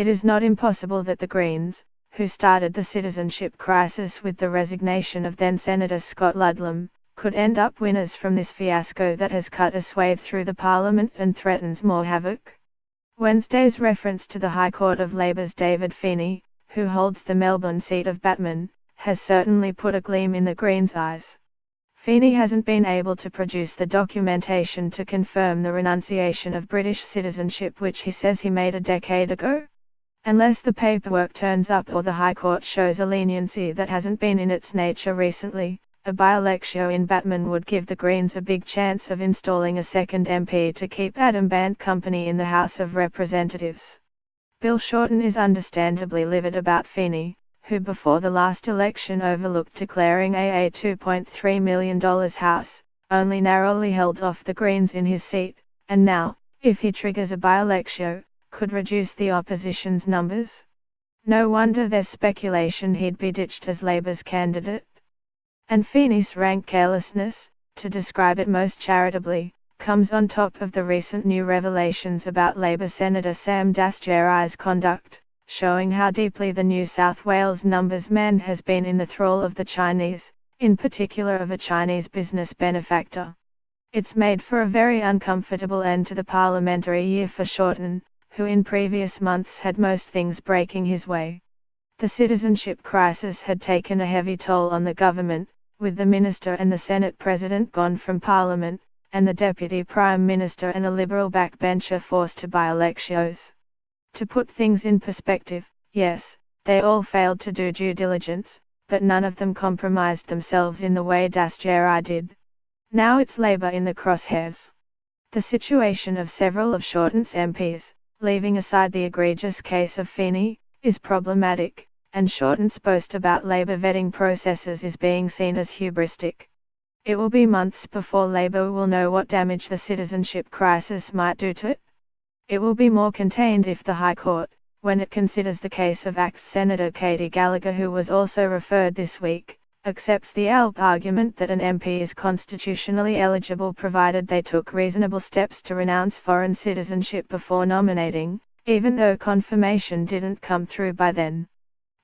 It is not impossible that the Greens, who started the citizenship crisis with the resignation of then-Senator Scott Ludlam, could end up winners from this fiasco that has cut a swathe through the Parliament and threatens more havoc. Wednesday's reference to the High Court of Labour's David Feeney, who holds the Melbourne seat of Batman, has certainly put a gleam in the Greens' eyes. Feeney hasn't been able to produce the documentation to confirm the renunciation of British citizenship which he says he made a decade ago. Unless the paperwork turns up or the High Court shows a leniency that hasn't been in its nature recently, a by-election in Batman would give the Greens a big chance of installing a second MP to keep Adam Bant company in the House of Representatives. Bill Shorten is understandably livid about Feeney, who before the last election overlooked declaring a $2.3 million house, only narrowly held off the Greens in his seat, and now, if he triggers a by-election, could reduce the opposition's numbers. No wonder there's speculation he'd be ditched as Labour's candidate. And Feeney's rank carelessness, to describe it most charitably, comes on top of the recent new revelations about Labour Senator Sam Dastyeri's conduct, showing how deeply the New South Wales numbers man has been in the thrall of the Chinese, in particular of a Chinese business benefactor. It's made for a very uncomfortable end to the parliamentary year for Shorten, who in previous months had most things breaking his way. The citizenship crisis had taken a heavy toll on the government, with the Minister and the Senate President gone from Parliament, and the Deputy Prime Minister and a Liberal backbencher forced to by-elections. To put things in perspective, yes, they all failed to do due diligence, but none of them compromised themselves in the way Dastyeri did. Now it's Labour in the crosshairs. The situation of several of Shorten's MPs, leaving aside the egregious case of Feeney, is problematic, and Shorten's boast about Labour vetting processes is being seen as hubristic. It will be months before Labour will know what damage the citizenship crisis might do to it. It will be more contained if the High Court, when it considers the case of ex-Senator Katie Gallagher, who was also referred this week, accepts the ALP argument that an MP is constitutionally eligible provided they took reasonable steps to renounce foreign citizenship before nominating, even though confirmation didn't come through by then.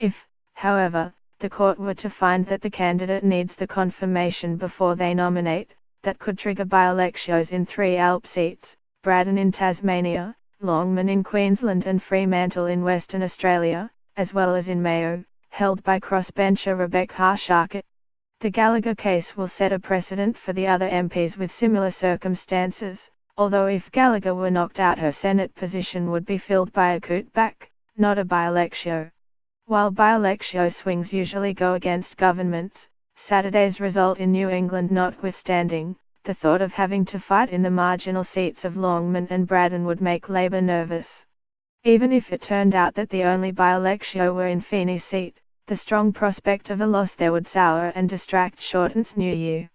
If, however, the court were to find that the candidate needs the confirmation before they nominate, that could trigger by-elections in 3 ALP seats, Grattan in Tasmania, Longman in Queensland and Fremantle in Western Australia, as well as in Mayo, held by crossbencher Rebecca Harshackett. The Gallagher case will set a precedent for the other MPs with similar circumstances, although if Gallagher were knocked out her Senate position would be filled by a cutback, not a by-election. While by-election swings usually go against governments, Saturday's result in New England notwithstanding, the thought of having to fight in the marginal seats of Longman and Grattan would make Labour nervous. Even if it turned out that the only by-election were in Feeney's seat, the strong prospect of a loss there would sour and distract Shorten's new year.